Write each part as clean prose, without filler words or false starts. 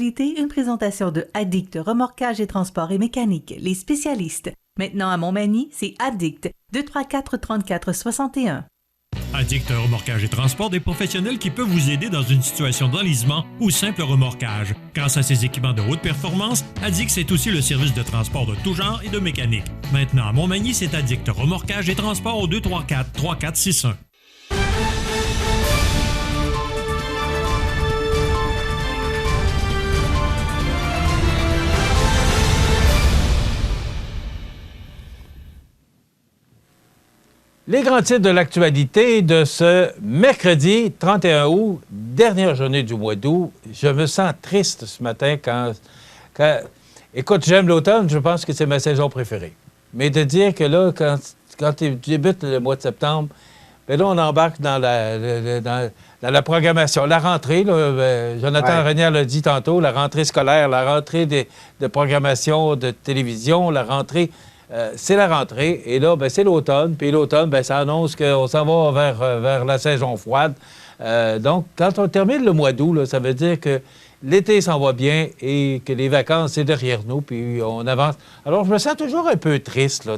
l'actualité, une présentation de Addict Remorquage et Transport et Mécanique, les spécialistes. Maintenant à Montmagny, c'est Addict, 234-34-61. Addict Remorquage et Transport, des professionnels qui peuvent vous aider dans une situation d'enlisement ou simple remorquage. Grâce à ses équipements de haute performance, Addict, c'est aussi le service de transport de tout genre et de mécanique. Maintenant à Montmagny, c'est Addict Remorquage et Transport au 234-3461. Les grands titres de l'actualité de ce mercredi 31 août, dernière journée du mois d'août. Je me sens triste ce matin quand... Écoute, j'aime l'automne, je pense que c'est ma saison préférée. Mais de dire que là, quand tu débutes le mois de septembre, bien là, on embarque dans la programmation. La rentrée, là, Jonathan Renier l'a dit tantôt, la rentrée scolaire, la rentrée de programmation de télévision, la rentrée... c'est la rentrée, et là, ben, c'est l'automne. Puis l'automne, ben, ça annonce qu'on s'en va vers la saison froide. Donc, quand on termine le mois d'août, là, ça veut dire que l'été s'en va bien et que les vacances, c'est derrière nous, puis on avance. Alors, je me sens toujours un peu triste, là,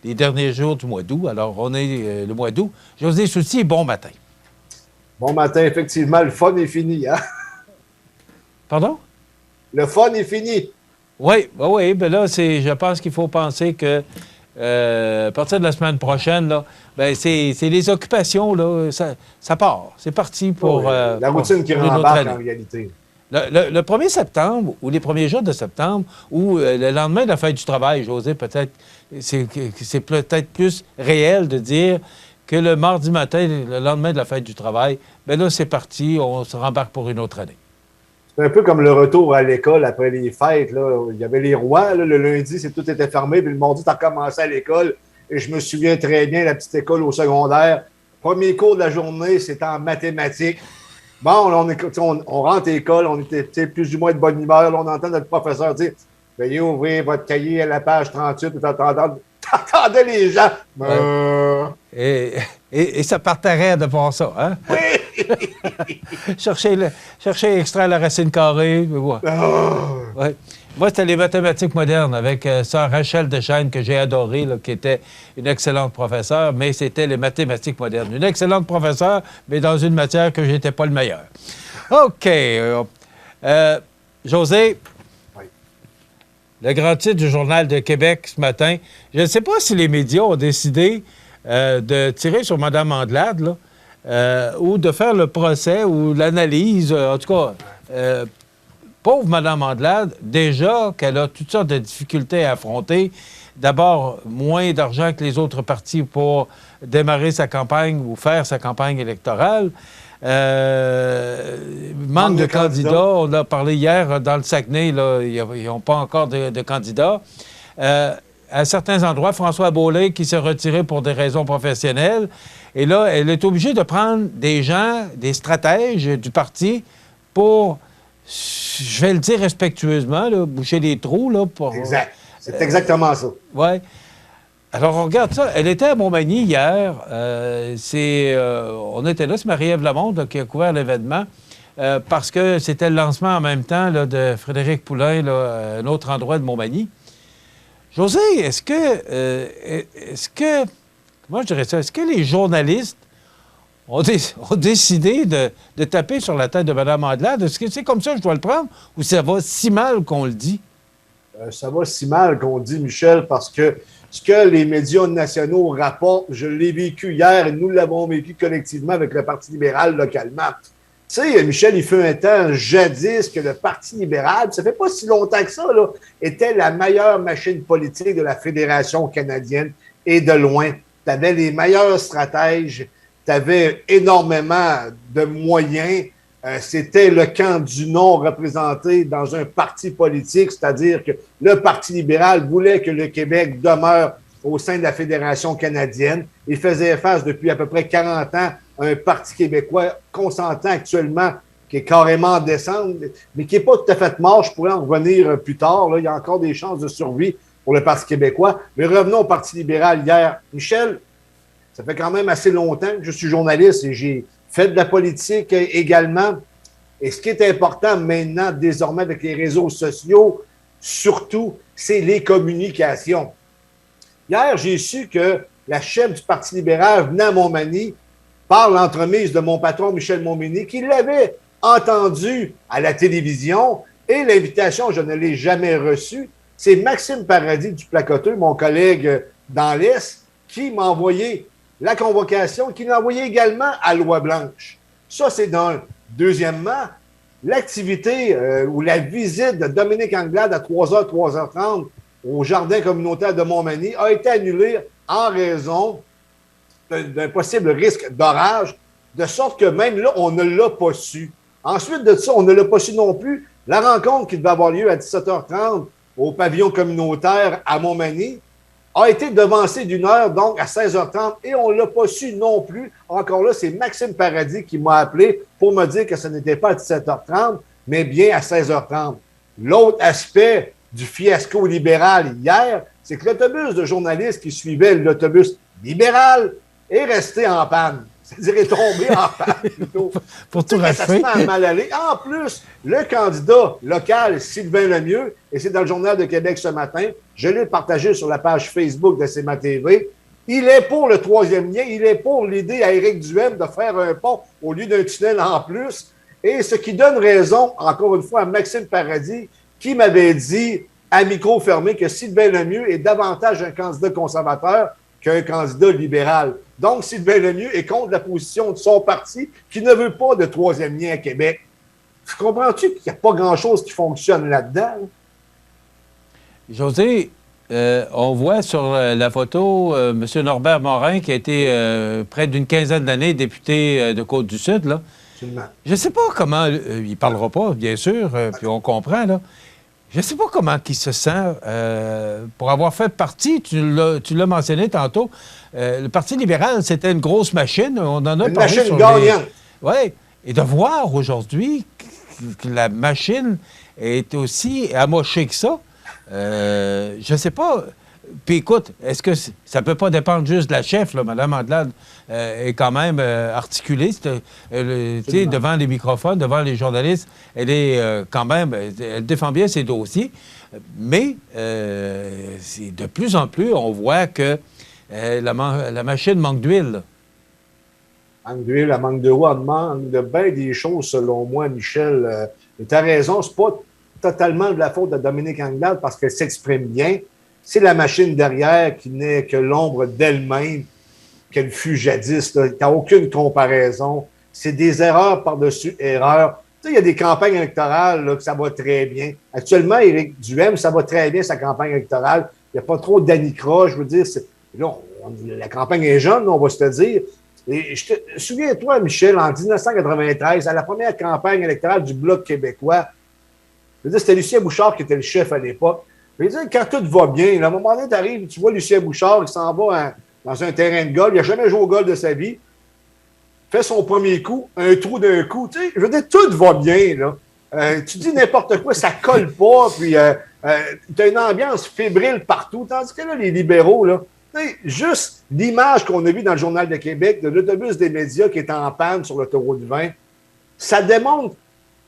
les derniers jours du mois d'août. Alors, on est le mois d'août. José Soucy, bon matin. Bon matin, effectivement, le fun est fini, hein? Pardon? Le fun est fini. Oui, bien là, je pense qu'il faut penser que à partir de la semaine prochaine, là, ben c'est les occupations, là, ça part. C'est parti pour... la routine qui rembarque en réalité. Le 1er septembre, ou les premiers jours de septembre, ou le lendemain de la fête du travail, José, peut-être, c'est peut-être plus réel de dire que le mardi matin, le lendemain de la fête du travail, bien là, c'est parti, on se rembarque pour une autre année. C'est un peu comme le retour à l'école après les fêtes. Là. Il y avait les rois. Là, le lundi, tout était fermé. Puis le mardi, tu as commencé à l'école. Et je me souviens très bien, la petite école au secondaire. Premier cours de la journée, c'était en mathématiques. Bon, là, on rentre à l'école. On était plus ou moins de bonne humeur. Là, on entend notre professeur dire « Veuillez ouvrir votre cahier à la page 38. » T'entendais les gens. Et ça partait de voir ça, hein? Oui! chercher extraire la racine carrée. Ouais. Ouais. Moi, c'était les mathématiques modernes avec sœur Rachel Deschênes, que j'ai adorée, là, qui était une excellente professeure, mais c'était les mathématiques modernes. Une excellente professeure, mais dans une matière que je n'étais pas le meilleur. OK. José, oui. Le grand titre du Journal de Québec ce matin, je ne sais pas si les médias ont décidé de tirer sur Mme Andelade, là, ou de faire le procès ou l'analyse. En tout cas, pauvre Mme Andelade, déjà qu'elle a toutes sortes de difficultés à affronter. D'abord, moins d'argent que les autres partis pour démarrer sa campagne ou faire sa campagne électorale. Manque de candidats. On a parlé hier dans le Saguenay, là, ils n'ont pas encore de candidats. À certains endroits, François Beaulieu qui s'est retiré pour des raisons professionnelles. Et là, elle est obligée de prendre des gens, des stratèges du parti pour, je vais le dire respectueusement, là, boucher les trous. Là, pour, exact. C'est exactement ça. Oui. Alors, on regarde ça. Elle était à Montmagny hier. On était là, c'est Marie-Ève Lamonde là, qui a couvert l'événement parce que c'était le lancement en même temps là, de Frédéric Poulain, là, à un autre endroit de Montmagny. José, est-ce que comment je dirais ça, est-ce que les journalistes ont décidé de taper sur la tête de Mme Andelade? Est-ce que c'est comme ça que je dois le prendre ou ça va si mal qu'on le dit? Ça va si mal qu'on le dit, Michel, parce que ce que les médias nationaux rapportent, je l'ai vécu hier et nous l'avons vécu collectivement avec le Parti libéral localement. Tu sais, Michel, il fut un temps jadis que le Parti libéral, ça fait pas si longtemps que ça, là, était la meilleure machine politique de la Fédération canadienne et de loin. Tu avais les meilleurs stratèges, tu avais énormément de moyens. C'était le camp du non représenté dans un parti politique, c'est-à-dire que le Parti libéral voulait que le Québec demeure au sein de la Fédération canadienne. Il faisait face depuis à peu près 40 ans à un Parti québécois consentant actuellement, qui est carrément en descente, mais qui n'est pas tout à fait mort. Je pourrais en revenir plus tard. Là. Il y a encore des chances de survie pour le Parti québécois. Mais revenons au Parti libéral hier. Michel, ça fait quand même assez longtemps que je suis journaliste et j'ai fait de la politique également. Et ce qui est important maintenant, désormais, avec les réseaux sociaux, surtout, c'est les communications. Hier, j'ai su que la chef du Parti libéral venait à Montmagny par l'entremise de mon patron Michel Montminy, qui l'avait entendu à la télévision, et l'invitation, je ne l'ai jamais reçue. C'est Maxime Paradis du Placoteux, mon collègue dans l'Est, qui m'a envoyé la convocation, qui l'a envoyé également à Loi-Blanche. Ça, c'est d'un. Deuxièmement, l'activité ou la visite de Dominique Anglade à 3h, 3h30 au jardin communautaire de Montmagny a été annulée en raison d'un possible risque d'orage, de sorte que même là, on ne l'a pas su. Ensuite de ça, on ne l'a pas su non plus. La rencontre qui devait avoir lieu à 17h30 au pavillon communautaire à Montmagny a été devancée d'une heure, donc à 16h30, et on ne l'a pas su non plus. Encore là, c'est Maxime Paradis qui m'a appelé pour me dire que ce n'était pas à 17h30, mais bien à 16h30. L'autre aspect du fiasco libéral hier, c'est que l'autobus de journalistes qui suivait l'autobus libéral est resté en panne. C'est-à-dire est tombé en panne plutôt. Pour tout racheter. Ça se mal aller. En plus, le candidat local, Sylvain Lemieux, et c'est dans le Journal de Québec ce matin, je l'ai partagé sur la page Facebook de CMA TV, il est pour le troisième lien, il est pour l'idée à Éric Duhaime de faire un pont au lieu d'un tunnel en plus, et ce qui donne raison, encore une fois, à Maxime Paradis, qui m'avait dit à micro fermé que Sylvain Lemieux est davantage un candidat conservateur qu'un candidat libéral. Donc, Sylvain Lemieux est contre la position de son parti qui ne veut pas de troisième lien à Québec. Tu comprends-tu qu'il n'y a pas grand-chose qui fonctionne là-dedans? José, on voit sur la photo M. Norbert Morin, qui a été près d'une quinzaine d'années député de Côte-du-Sud, là. Absolument. Je ne sais pas comment, il ne parlera pas, bien sûr, puis on comprend, là. Je ne sais pas comment il se sent pour avoir fait partie, tu l'as mentionné tantôt, le Parti libéral, c'était une grosse machine. On en a parlé machine sur gagnante. Oui, et de voir aujourd'hui que la machine est aussi amochée que ça, je ne sais pas. Puis écoute, est-ce que ça ne peut pas dépendre juste de la chef, là? Mme Anglade est quand même articulée devant les microphones, devant les journalistes. Elle est quand même, elle défend bien ses dossiers. Mais de plus en plus, on voit que la machine manque d'huile. Manque d'huile, elle manque de eau, elle manque de bien des choses, selon moi, Michel. Tu as raison, c'est pas totalement de la faute de Dominique Anglade parce qu'elle s'exprime bien. C'est la machine derrière qui n'est que l'ombre d'elle-même qu'elle fut jadis. Tu n'as aucune comparaison. C'est des erreurs par-dessus erreurs. Tu sais, il y a des campagnes électorales là, que ça va très bien. Actuellement, Éric Duhaime, ça va très bien, sa campagne électorale. Il n'y a pas trop d'anicroche. Je veux dire, là, la campagne est jeune, on va se le dire. Et souviens-toi, Michel, en 1993, à la première campagne électorale du Bloc québécois, je veux dire, c'était Lucien Bouchard qui était le chef à l'époque. Je veux dire, quand tout va bien, là, à un moment donné, tu arrives, tu vois Lucien Bouchard, il s'en va dans un terrain de golf, il n'a jamais joué au golf de sa vie, fait son premier coup, un trou d'un coup, tu sais, je veux dire, tout va bien, là. Tu dis n'importe quoi, ça colle pas, puis tu as une ambiance fébrile partout, tandis que là, les libéraux, là, juste l'image qu'on a vue dans le Journal de Québec de l'autobus des médias qui est en panne sur l'autoroute 20, ça démontre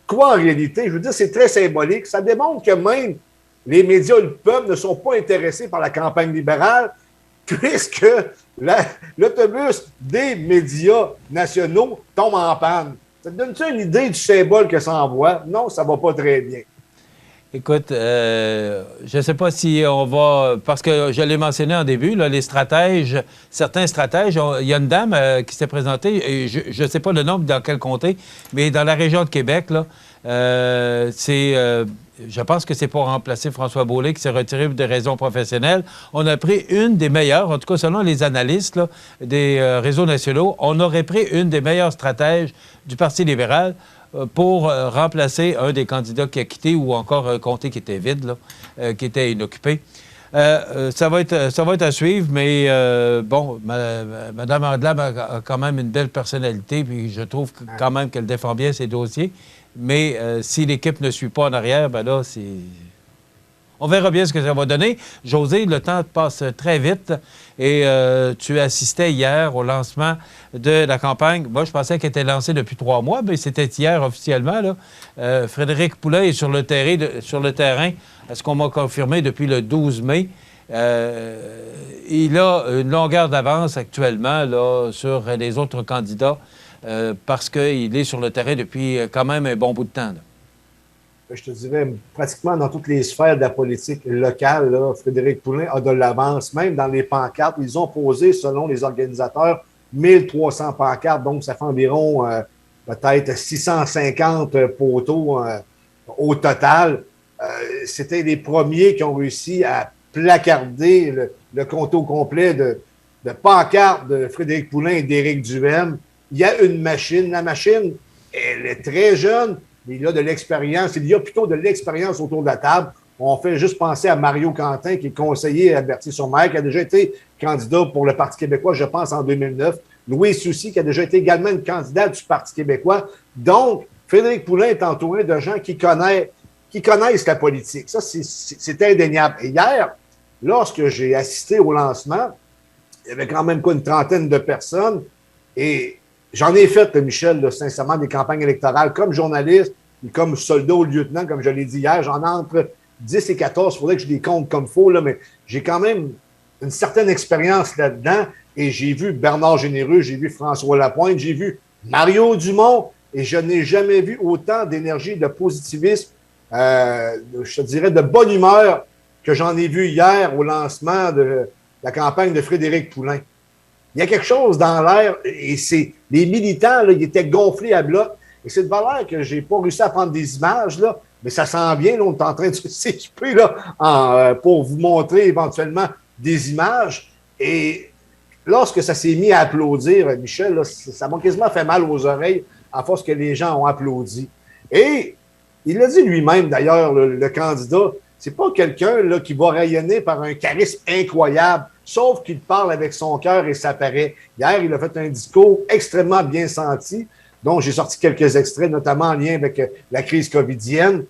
quoi en réalité? Je veux dire, c'est très symbolique. Ça démontre que même les médias, le peuple, ne sont pas intéressés par la campagne libérale, puisque l'autobus des médias nationaux tombe en panne. Ça te donne-tu une idée du symbole que ça envoie? Non, ça va pas très bien. Écoute, je ne sais pas si on va... Parce que je l'ai mentionné en début, là, les stratèges, certains stratèges, il y a une dame qui s'est présentée, et je ne sais pas le nombre dans quel comté, mais dans la région de Québec, là, je pense que c'est pour remplacer François Beaulieu qui s'est retiré pour des raisons professionnelles. On a pris une des meilleures, en tout cas selon les analystes là, des réseaux nationaux, on aurait pris une des meilleures stratèges du Parti libéral pour remplacer un des candidats qui a quitté ou encore un comté qui était vide, là, qui était inoccupé. Ça va être à suivre, mais bon, Mme Anglade a quand même une belle personnalité, puis je trouve quand même qu'elle défend bien ses dossiers. Mais si l'équipe ne suit pas en arrière, ben là, On verra bien ce que ça va donner. José, le temps passe très vite et tu assistais hier au lancement de la campagne. Moi, je pensais qu'elle était lancée depuis 3 mois, mais c'était hier officiellement. Là. Frédéric Poulain est sur le terrain, à ce qu'on m'a confirmé depuis le 12 mai. Il a une longueur d'avance actuellement là, sur les autres candidats parce qu'il est sur le terrain depuis quand même un bon bout de temps. Là. Je te dirais, pratiquement dans toutes les sphères de la politique locale, là, Frédéric Poulain a de l'avance. Même dans les pancartes, ils ont posé, selon les organisateurs, 1300 pancartes. Donc, ça fait environ peut-être 650 poteaux au total. C'était les premiers qui ont réussi à placarder le compte au complet de pancartes de Frédéric Poulain et d'Éric Duhaime. Il y a une machine. La machine, elle est très jeune. Il y a de l'expérience. Il y a plutôt de l'expérience autour de la table. On fait juste penser à Mario Quentin, qui est conseiller à Berthier-sur-Mer, qui a déjà été candidat pour le Parti québécois, je pense, en 2009. Louis Soucy, qui a déjà été également une candidate du Parti québécois. Donc, Frédéric Poulain est entouré de gens qui connaissent la politique. Ça, c'est indéniable. Et hier, lorsque j'ai assisté au lancement, il y avait quand même une trentaine de personnes. Et j'en ai fait, Michel, là, sincèrement, des campagnes électorales comme journaliste et comme soldat ou lieutenant, comme je l'ai dit hier. J'en ai entre 10 et 14. Il faudrait que je les compte comme il faut, là, mais j'ai quand même une certaine expérience là-dedans. Et j'ai vu Bernard Généreux, j'ai vu François Lapointe, j'ai vu Mario Dumont, et je n'ai jamais vu autant d'énergie, de positivisme, je te dirais de bonne humeur que j'en ai vu hier au lancement de la campagne de Frédéric Poulain. Il y a quelque chose dans l'air, et c'est les militants, là, ils étaient gonflés à bloc. Et c'est de valeur que j'ai pas réussi à prendre des images, là, mais ça sent bien, là, on est en train de s'équiper là, pour vous montrer éventuellement des images. Et lorsque ça s'est mis à applaudir, Michel, là, ça m'a quasiment fait mal aux oreilles à force que les gens ont applaudi. Et il l'a dit lui-même, d'ailleurs, le candidat, c'est pas quelqu'un là, qui va rayonner par un charisme incroyable, sauf qu'il parle avec son cœur et ça paraît. Hier, il a fait un discours extrêmement bien senti, dont j'ai sorti quelques extraits, notamment en lien avec la crise covidienne.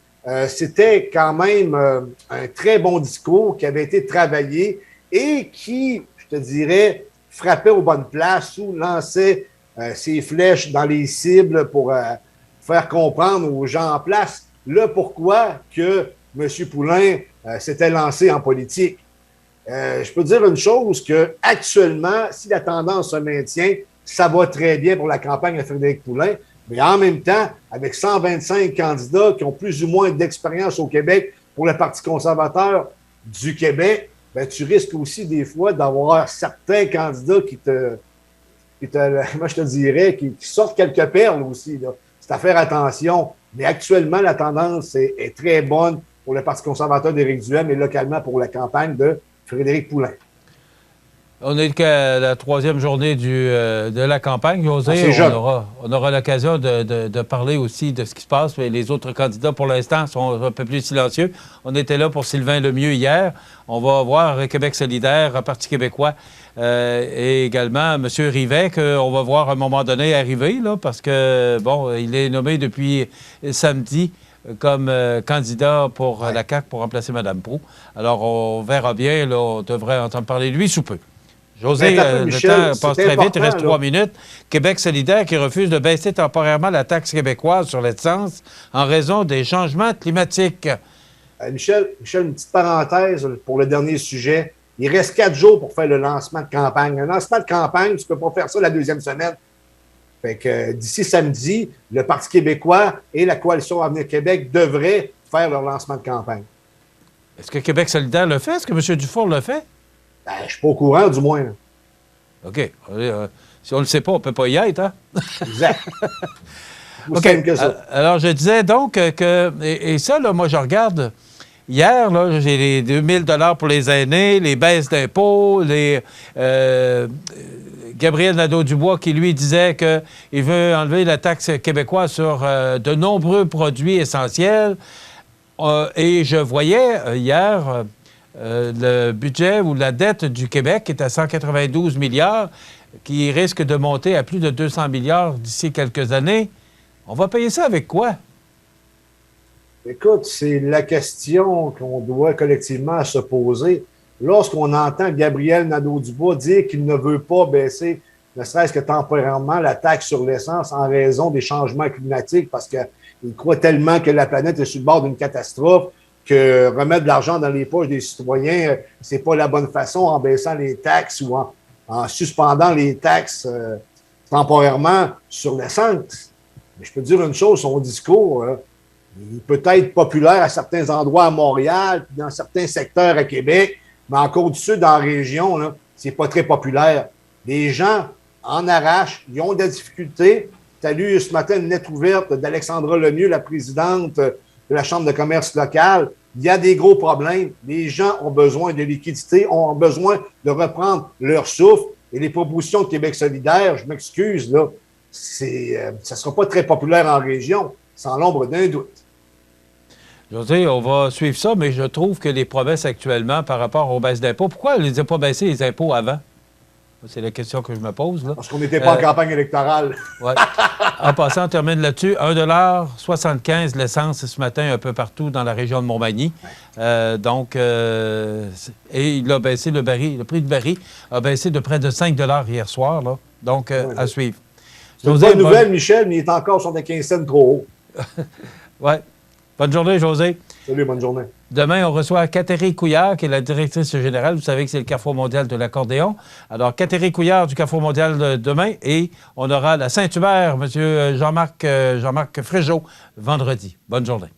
C'était quand même un très bon discours qui avait été travaillé et qui, je te dirais, frappait aux bonnes places ou lançait ses flèches dans les cibles pour faire comprendre aux gens en place le pourquoi que M. Poulain s'était lancé en politique. Je peux dire une chose, que actuellement, si la tendance se maintient, ça va très bien pour la campagne de Frédéric Poulain, mais en même temps, avec 125 candidats qui ont plus ou moins d'expérience au Québec pour le Parti conservateur du Québec, ben, tu risques aussi des fois d'avoir certains candidats qui moi je te dirais, qui sortent quelques perles aussi. Là. C'est à faire attention. Mais actuellement, la tendance est très bonne pour le Parti conservateur d'Éric Duhaime et localement pour la campagne de Frédéric Poulain. On est qu'à la 3e journée de la campagne, José. On aura l'occasion de parler aussi de ce qui se passe. Mais les autres candidats, pour l'instant, sont un peu plus silencieux. On était là pour Sylvain Lemieux hier. On va voir Québec solidaire, Parti québécois et également M. Rivet, qu'on va voir à un moment donné arriver, là, parce que, bon, il est nommé depuis samedi comme candidat pour la CAQ pour remplacer Mme Proulx. Alors, on verra bien. Là, on devrait entendre parler de lui sous peu. José, le temps passe très vite, il reste 3 minutes. Québec solidaire qui refuse de baisser temporairement la taxe québécoise sur l'essence en raison des changements climatiques. Michel, une petite parenthèse pour le dernier sujet. Il reste 4 jours pour faire le lancement de campagne. Un lancement de campagne, tu ne peux pas faire ça la 2e semaine. Fait que d'ici samedi, le Parti québécois et la Coalition Avenir Québec devraient faire leur lancement de campagne. Est-ce que Québec solidaire le fait? Est-ce que M. Dufour le fait? Ben, je ne suis pas au courant, du moins. OK. Si on ne le sait pas, on ne peut pas y être, hein? Exact. OK. Que ça. Alors, je disais donc que... Et ça, là, moi, je regarde... Hier, là, j'ai les 2 000 pour les aînés, les baisses d'impôts, Gabriel Nadeau-Dubois qui, lui, disait qu'il veut enlever la taxe québécoise sur de nombreux produits essentiels. Et je voyais hier... le budget ou la dette du Québec est à 192 milliards, qui risque de monter à plus de 200 milliards d'ici quelques années. On va payer ça avec quoi? Écoute, c'est la question qu'on doit collectivement se poser. Lorsqu'on entend Gabriel Nadeau-Dubois dire qu'il ne veut pas baisser, ne serait-ce que temporairement, la taxe sur l'essence en raison des changements climatiques, parce qu'il croit tellement que la planète est sur le bord d'une catastrophe, que remettre de l'argent dans les poches des citoyens, c'est pas la bonne façon en baissant les taxes ou en suspendant les taxes temporairement sur l'essence. Mais je peux te dire une chose, son discours, il peut être populaire à certains endroits à Montréal, puis dans certains secteurs à Québec, mais en Côte-du-Sud, dans la région, là, c'est pas très populaire. Les gens en arrachent, ils ont des difficultés. Tu as lu ce matin une lettre ouverte d'Alexandra Lemieux, la présidente de la Chambre de commerce locale. Il y a des gros problèmes. Les gens ont besoin de liquidité, ont besoin de reprendre leur souffle. Et les propositions de Québec solidaire, je m'excuse, là, ça ne sera pas très populaire en région, sans l'ombre d'un doute. José, on va suivre ça, mais je trouve que les promesses actuellement par rapport aux baisses d'impôts, pourquoi on ne les a pas baissé les impôts avant? C'est la question que je me pose. Là. Parce qu'on n'était pas en campagne électorale. Ouais. En passant, on termine là-dessus. 1,75 $ l'essence ce matin un peu partout dans la région de Montmagny. Et il a baissé le prix du baril a baissé de près de 5 $ hier soir. Là. Donc, à suivre. C'est une bonne nouvelle, Michel, mais il est encore 75 cents trop haut. Oui. Bonne journée, José. Salut, bonne journée. Demain, on reçoit Catherine Couillard, qui est la directrice générale. Vous savez que c'est le Carrefour mondial de l'accordéon. Alors, Catherine Couillard du Carrefour mondial demain. Et on aura la Saint-Hubert, M. Jean-Marc Fréjot, vendredi. Bonne journée.